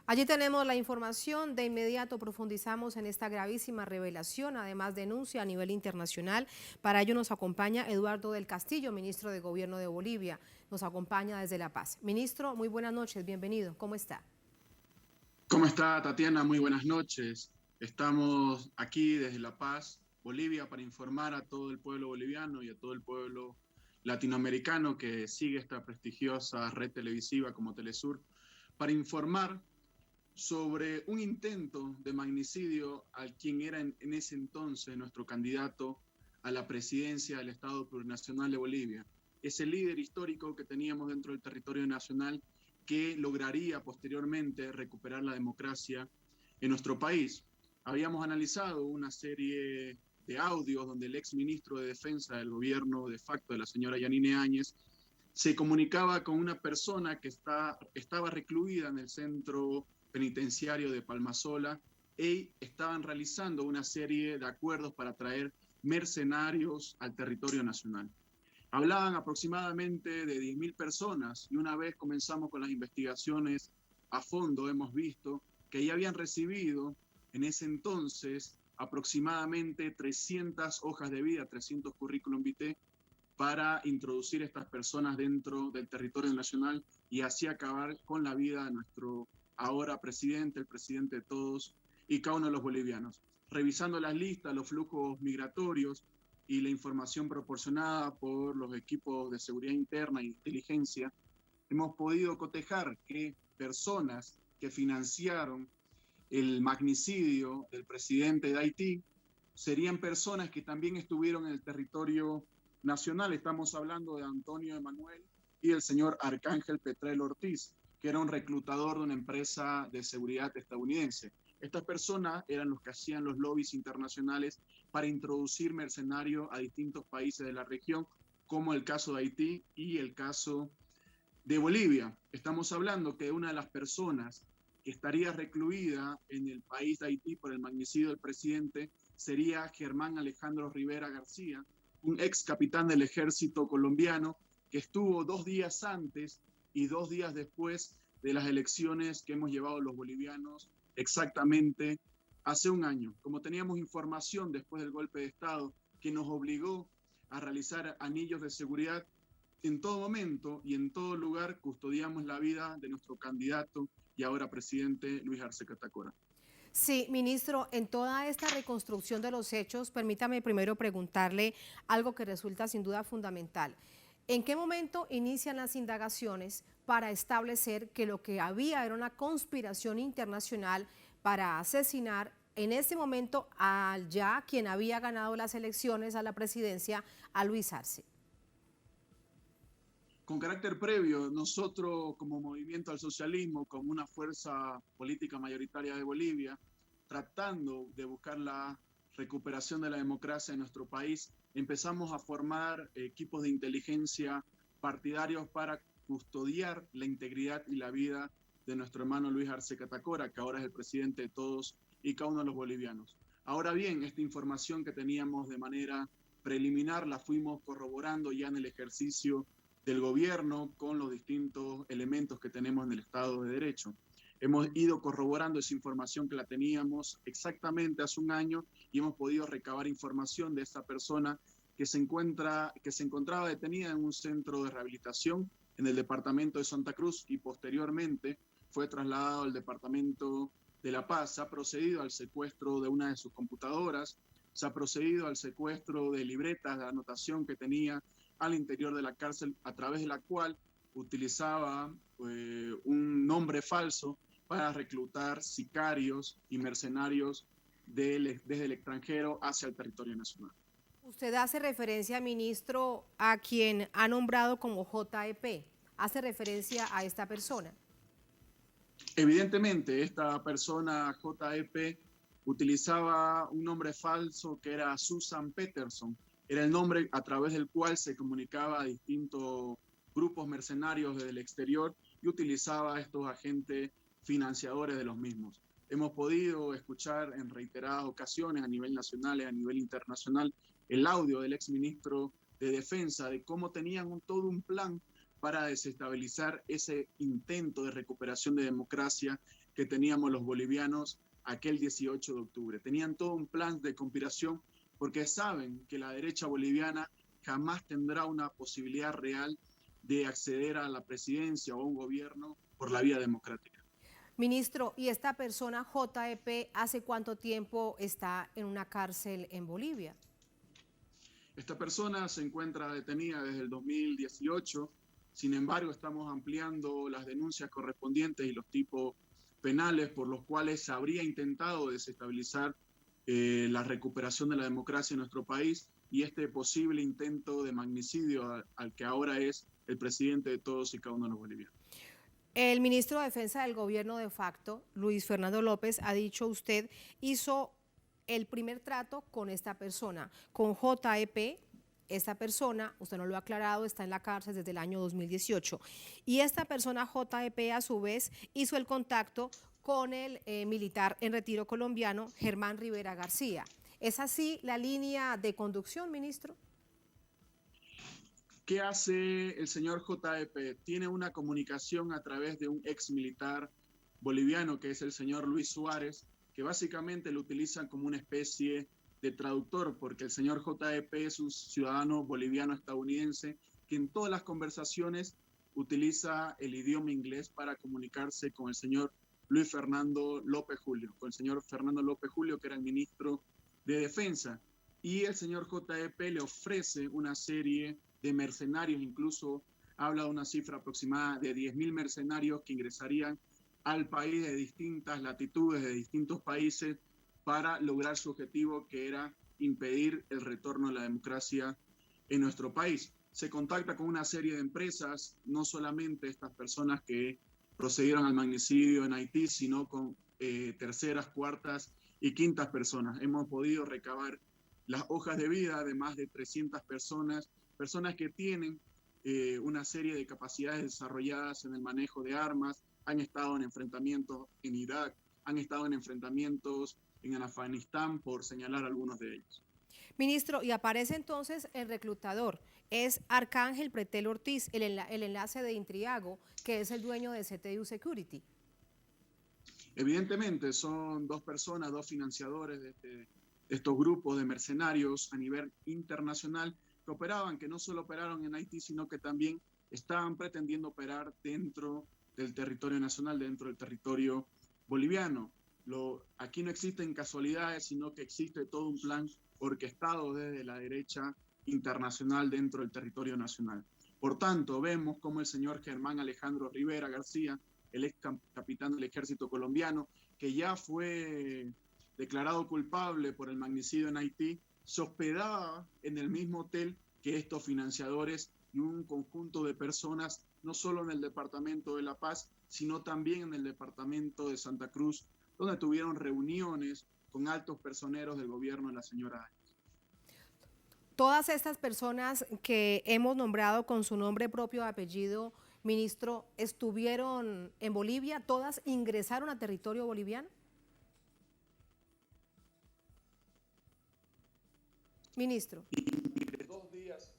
Allí tenemos la información, de inmediato profundizamos en esta gravísima revelación, además denuncia a nivel internacional. Para ello nos acompaña Eduardo del Castillo, ministro de Gobierno de Bolivia, nos acompaña desde La Paz. Ministro, muy buenas noches, bienvenido, ¿cómo está? ¿Cómo está, Tatiana? Muy buenas noches. Estamos aquí desde La Paz, Bolivia, para informar a todo el pueblo boliviano y a todo el pueblo latinoamericano que sigue esta prestigiosa red televisiva como Telesur, para informar sobre un intento de magnicidio al quien era en ese entonces nuestro candidato a la presidencia del Estado Plurinacional de Bolivia. Ese líder histórico que teníamos dentro del territorio nacional que lograría posteriormente recuperar la democracia en nuestro país. Habíamos analizado una serie de audios donde el ex ministro de Defensa del gobierno de facto de la señora Yanine Áñez se comunicaba con una persona que estaba recluida en el centro penitenciario de Palmasola y estaban realizando una serie de acuerdos para traer mercenarios al territorio nacional. Hablaban aproximadamente de 10.000 personas y una vez comenzamos con las investigaciones a fondo, hemos visto que ya habían recibido en ese entonces aproximadamente 300 hojas de vida, 300 currículum vitae para introducir a estas personas dentro del territorio nacional y así acabar con la vida de nuestro ahora presidente, el presidente de todos y cada uno de los bolivianos. Revisando las listas, los flujos migratorios y la información proporcionada por los equipos de seguridad interna e inteligencia, hemos podido cotejar que personas que financiaron el magnicidio del presidente de Haití serían personas que también estuvieron en el territorio nacional. Estamos hablando de Antonio Emanuel y el señor Arcángel Petrel Ortiz, que era un reclutador de una empresa de seguridad estadounidense. Estas personas eran los que hacían los lobbies internacionales para introducir mercenarios a distintos países de la región, como el caso de Haití y el caso de Bolivia. Estamos hablando que una de las personas que estaría recluida en el país de Haití por el magnicidio del presidente sería Germán Alejandro Rivera García, un ex capitán del ejército colombiano que estuvo 2 días antes y 2 días después de las elecciones que hemos llevado los bolivianos exactamente hace un año. Como teníamos información después del golpe de Estado que nos obligó a realizar anillos de seguridad, en todo momento y en todo lugar custodiamos la vida de nuestro candidato y ahora presidente Luis Arce Catacora. Sí, ministro, en toda esta reconstrucción de los hechos, permítame primero preguntarle algo que resulta sin duda fundamental. ¿En qué momento inician las indagaciones para establecer que lo que había era una conspiración internacional para asesinar en ese momento al ya quien había ganado las elecciones a la presidencia, a Luis Arce? Con carácter previo, nosotros como Movimiento al Socialismo, como una fuerza política mayoritaria de Bolivia, tratando de buscar la recuperación de la democracia en nuestro país, empezamos a formar equipos de inteligencia partidarios para custodiar la integridad y la vida de nuestro hermano Luis Arce Catacora, que ahora es el presidente de todos y cada uno de los bolivianos. Ahora bien, esta información que teníamos de manera preliminar la fuimos corroborando ya en el ejercicio del gobierno con los distintos elementos que tenemos en el Estado de Derecho. Hemos ido corroborando esa información que la teníamos exactamente hace un año y hemos podido recabar información de esta persona que se encontraba detenida en un centro de rehabilitación en el departamento de Santa Cruz y posteriormente fue trasladado al departamento de La Paz. Se ha procedido al secuestro de una de sus computadoras, se ha procedido al secuestro de libretas de anotación que tenía al interior de la cárcel, a través de la cual utilizaba un nombre falso para reclutar sicarios y mercenarios desde el extranjero hacia el territorio nacional. Usted hace referencia, ministro, a quien ha nombrado como JEP. ¿Hace referencia a esta persona? Evidentemente, esta persona JEP utilizaba un nombre falso que era Susan Peterson. Era el nombre a través del cual se comunicaba a distintos grupos mercenarios desde el exterior y utilizaba a estos agentes financiadores de los mismos. Hemos podido escuchar en reiteradas ocasiones a nivel nacional y a nivel internacional el audio del exministro de Defensa de cómo tenían todo un plan para desestabilizar ese intento de recuperación de democracia que teníamos los bolivianos aquel 18 de octubre. Tenían todo un plan de conspiración porque saben que la derecha boliviana jamás tendrá una posibilidad real de acceder a la presidencia o a un gobierno por la vía democrática. Ministro, ¿y esta persona JEP hace cuánto tiempo está en una cárcel en Bolivia? Esta persona se encuentra detenida desde el 2018, sin embargo estamos ampliando las denuncias correspondientes y los tipos penales por los cuales se habría intentado desestabilizar la recuperación de la democracia en nuestro país y este posible intento de magnicidio al que ahora es el presidente de todos y cada uno de los bolivianos. El ministro de Defensa del gobierno de facto, Luis Fernando López, ha dicho usted, hizo el primer trato con esta persona, con JEP. Esta persona, usted no lo ha aclarado, está en la cárcel desde el año 2018. Y esta persona JEP a su vez hizo el contacto con el militar en retiro colombiano, Germán Rivera García. ¿Es así la línea de conducción, ministro? ¿Qué hace el señor JEP? Tiene una comunicación a través de un ex militar boliviano, que es el señor Luis Suárez, que básicamente lo utilizan como una especie de traductor, porque el señor JEP es un ciudadano boliviano estadounidense que en todas las conversaciones utiliza el idioma inglés para comunicarse con el señor Luis Fernando López Julio, con el señor Fernando López Julio, que era el ministro de Defensa. Y el señor JEP le ofrece una serie de mercenarios, incluso habla de una cifra aproximada de 10.000 mercenarios que ingresarían al país de distintas latitudes, de distintos países, para lograr su objetivo, que era impedir el retorno a la democracia en nuestro país. Se contacta con una serie de empresas, no solamente estas personas que procedieron al magnicidio en Haití, sino con terceras, cuartas y quintas personas. Hemos podido recabar las hojas de vida de más de 300 personas que tienen una serie de capacidades desarrolladas en el manejo de armas, han estado en enfrentamientos en Irak, han estado en enfrentamientos en Afganistán, por señalar algunos de ellos. Ministro, y aparece entonces el reclutador, es Arcángel Pretel Ortiz, el enlace de Intriago, que es el dueño de CTU Security. Evidentemente son dos personas, dos financiadores de estos grupos de mercenarios a nivel internacional que operaban, que no solo operaron en Haití, sino que también estaban pretendiendo operar dentro del territorio nacional, dentro del territorio boliviano. Aquí no existen casualidades, sino que existe todo un plan orquestado desde la derecha internacional dentro del territorio nacional. Por tanto, vemos cómo el señor Germán Alejandro Rivera García, el ex capitán del ejército colombiano, que ya fue declarado culpable por el magnicidio en Haití, se hospedaba en el mismo hotel que estos financiadores y un conjunto de personas, no solo en el departamento de La Paz, sino también en el departamento de Santa Cruz, donde tuvieron reuniones con altos personeros del gobierno de la señora Áñez. Todas estas personas que hemos nombrado con su nombre propio y apellido, ministro, ¿estuvieron en Bolivia? ¿Todas ingresaron a territorio boliviano? Ministro. Y 2 días,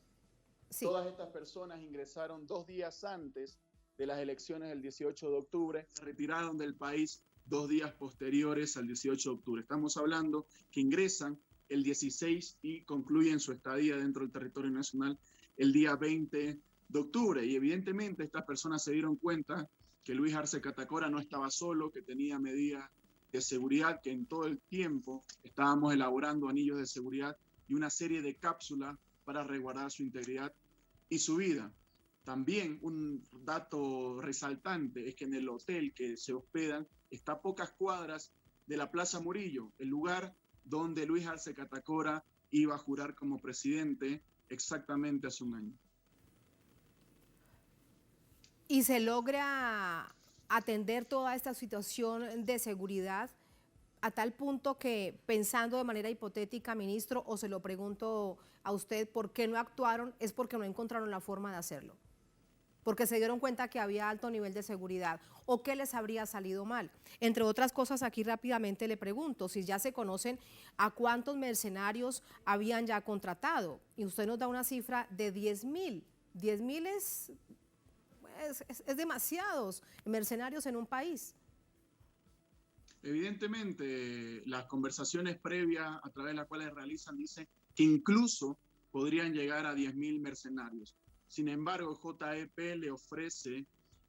sí. Todas estas personas ingresaron 2 días antes de las elecciones del 18 de octubre, se retiraron del país 2 días posteriores al 18 de octubre. Estamos hablando que ingresan el 16 y concluyen su estadía dentro del territorio nacional el día 20 de octubre. Y evidentemente estas personas se dieron cuenta que Luis Arce Catacora no estaba solo, que tenía medidas de seguridad, que en todo el tiempo estábamos elaborando anillos de seguridad y una serie de cápsulas para resguardar su integridad y su vida. También un dato resaltante es que en el hotel que se hospedan está a pocas cuadras de la Plaza Murillo, el lugar donde Luis Arce Catacora iba a jurar como presidente exactamente hace un año. ¿Y se logra atender toda esta situación de seguridad a tal punto que, pensando de manera hipotética, ministro, o se lo pregunto a usted, ¿por qué no actuaron? Es porque no encontraron la forma de hacerlo, porque se dieron cuenta que había alto nivel de seguridad, o qué les habría salido mal. Entre otras cosas, aquí rápidamente le pregunto si ya se conocen a cuántos mercenarios habían ya contratado, y usted nos da una cifra de 10.000. 10.000 es demasiados mercenarios en un país. Evidentemente, las conversaciones previas a través de las cuales realizan dicen que incluso podrían llegar a 10.000 mercenarios. Sin embargo, JEP le ofrece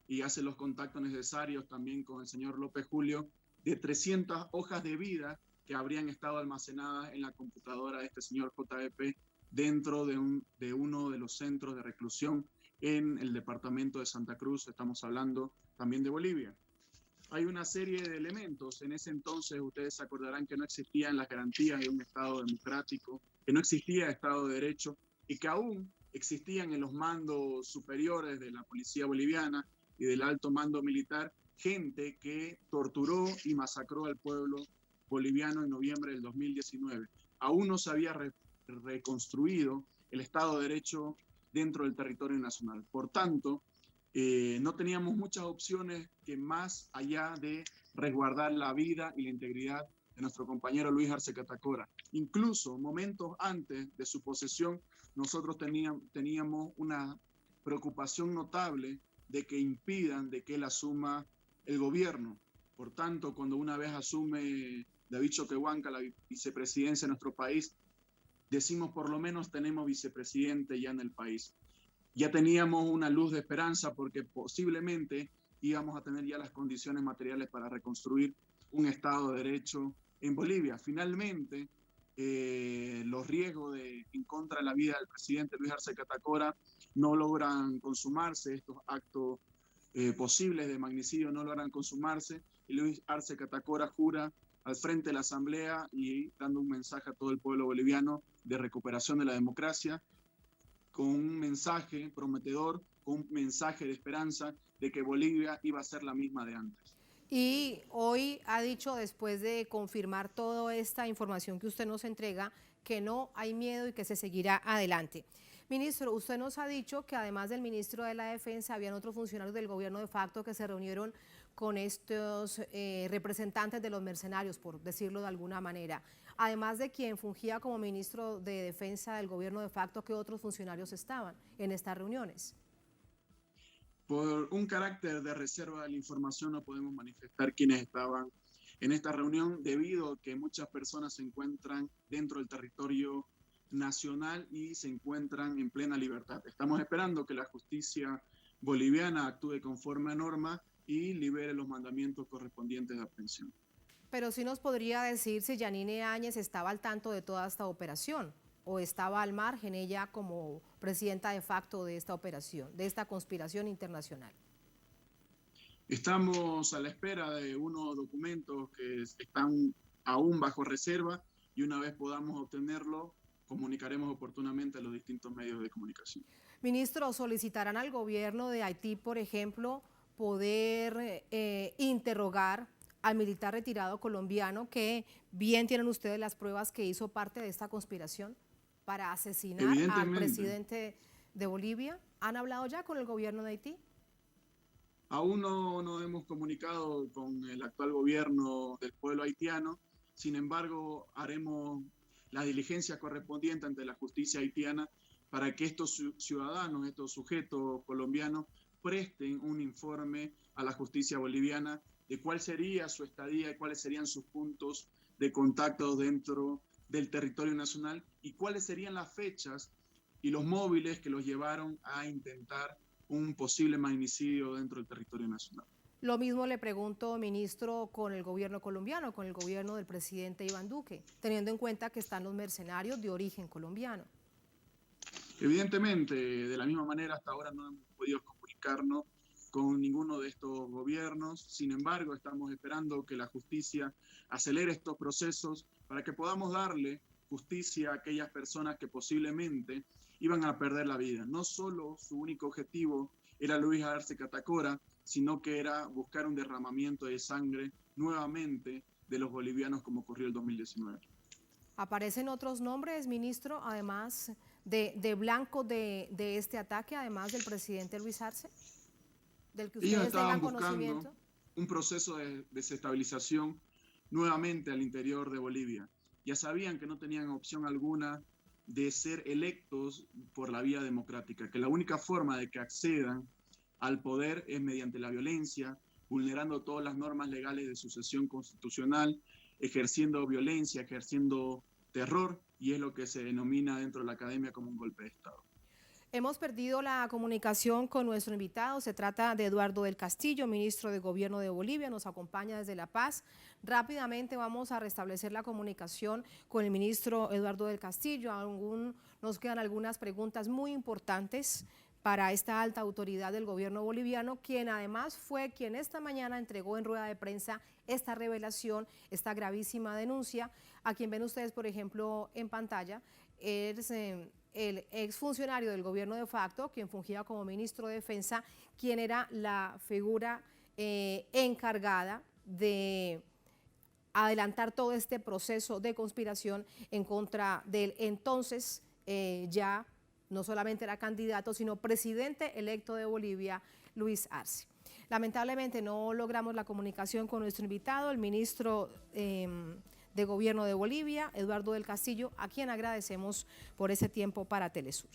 y hace los contactos necesarios también con el señor López Julio de 300 hojas de vida que habrían estado almacenadas en la computadora de este señor JEP dentro de uno de los centros de reclusión en el departamento de Santa Cruz. Estamos hablando también de Bolivia. Hay una serie de elementos. En ese entonces ustedes se acordarán que no existían las garantías de un Estado democrático, que no existía Estado de Derecho y que aún existían en los mandos superiores de la policía boliviana y del alto mando militar gente que torturó y masacró al pueblo boliviano en noviembre del 2019. Aún no se había reconstruido el Estado de Derecho dentro del territorio nacional. Por tanto, no teníamos muchas opciones que más allá de resguardar la vida y la integridad de nuestro compañero Luis Arce Catacora. Incluso momentos antes de su posesión, nosotros teníamos una preocupación notable de que impidan de que él asuma el gobierno. Por tanto, cuando una vez asume David Choquehuanca la vicepresidencia de nuestro país, decimos por lo menos tenemos vicepresidente ya en el país. Ya teníamos una luz de esperanza porque posiblemente íbamos a tener ya las condiciones materiales para reconstruir un Estado de Derecho en Bolivia. Finalmente, los riesgos en contra de la vida del presidente Luis Arce Catacora no logran consumarse, estos actos posibles de magnicidio no logran consumarse, y Luis Arce Catacora jura al frente de la Asamblea y dando un mensaje a todo el pueblo boliviano de recuperación de la democracia, con un mensaje prometedor, con un mensaje de esperanza de que Bolivia iba a ser la misma de antes. Y hoy ha dicho, después de confirmar toda esta información que usted nos entrega, que no hay miedo y que se seguirá adelante. Ministro, usted nos ha dicho que además del ministro de la Defensa, habían otros funcionarios del gobierno de facto que se reunieron con estos representantes de los mercenarios, por decirlo de alguna manera. Además de quien fungía como ministro de Defensa del gobierno de facto, ¿qué otros funcionarios estaban en estas reuniones? Por un carácter de reserva de la información no podemos manifestar quiénes estaban en esta reunión debido a que muchas personas se encuentran dentro del territorio nacional y se encuentran en plena libertad. Estamos esperando que la justicia boliviana actúe conforme a norma y libere los mandamientos correspondientes de aprehensión. Pero sí nos podría decir si Yanine Áñez estaba al tanto de toda esta operación o estaba al margen ella como presidenta de facto de esta operación, de esta conspiración internacional. Estamos a la espera de unos documentos que están aún bajo reserva y una vez podamos obtenerlo, comunicaremos oportunamente a los distintos medios de comunicación. Ministro, ¿solicitarán al gobierno de Haití, por ejemplo, poder interrogar al militar retirado colombiano que bien tienen ustedes las pruebas que hizo parte de esta conspiración para asesinar al presidente de Bolivia? ¿Han hablado ya con el gobierno de Haití? Aún no nos hemos comunicado con el actual gobierno del pueblo haitiano, sin embargo haremos la diligencia correspondiente ante la justicia haitiana para que estos ciudadanos, estos sujetos colombianos, presten un informe a la justicia boliviana de cuál sería su estadía y cuáles serían sus puntos de contacto dentro del territorio nacional y cuáles serían las fechas y los móviles que los llevaron a intentar un posible magnicidio dentro del territorio nacional. Lo mismo le pregunto, ministro, con el gobierno colombiano, con el gobierno del presidente Iván Duque, teniendo en cuenta que están los mercenarios de origen colombiano. Evidentemente, de la misma manera, hasta ahora no hemos podido comunicarnos con ninguno de estos gobiernos. Sin embargo, estamos esperando que la justicia acelere estos procesos para que podamos darle justicia a aquellas personas que posiblemente iban a perder la vida. No solo su único objetivo era Luis Arce Catacora, sino que era buscar un derramamiento de sangre nuevamente de los bolivianos como ocurrió el 2019. ¿Aparecen otros nombres, ministro, además de blanco de este ataque, además del presidente Luis Arce? ¿Del que ustedes tengan conocimiento? Un proceso de desestabilización nuevamente al interior de Bolivia. Ya sabían que no tenían opción alguna de ser electos por la vía democrática, que la única forma de que accedan al poder es mediante la violencia, vulnerando todas las normas legales de sucesión constitucional, ejerciendo violencia, ejerciendo terror, y es lo que se denomina dentro de la academia como un golpe de Estado. Hemos perdido la comunicación con nuestro invitado. Se trata de Eduardo del Castillo, ministro de Gobierno de Bolivia. Nos acompaña desde La Paz. Rápidamente vamos a restablecer la comunicación con el ministro Eduardo del Castillo. Nos quedan algunas preguntas muy importantes para esta alta autoridad del gobierno boliviano, quien además fue quien esta mañana entregó en rueda de prensa esta revelación, esta gravísima denuncia. A quien ven ustedes, por ejemplo, en pantalla, es el exfuncionario del gobierno de facto, quien fungía como ministro de Defensa, quien era la figura encargada de adelantar todo este proceso de conspiración en contra del entonces ya no solamente era candidato, sino presidente electo de Bolivia, Luis Arce. Lamentablemente no logramos la comunicación con nuestro invitado, el ministro de Gobierno de Bolivia, Eduardo del Castillo, a quien agradecemos por ese tiempo para Telesur.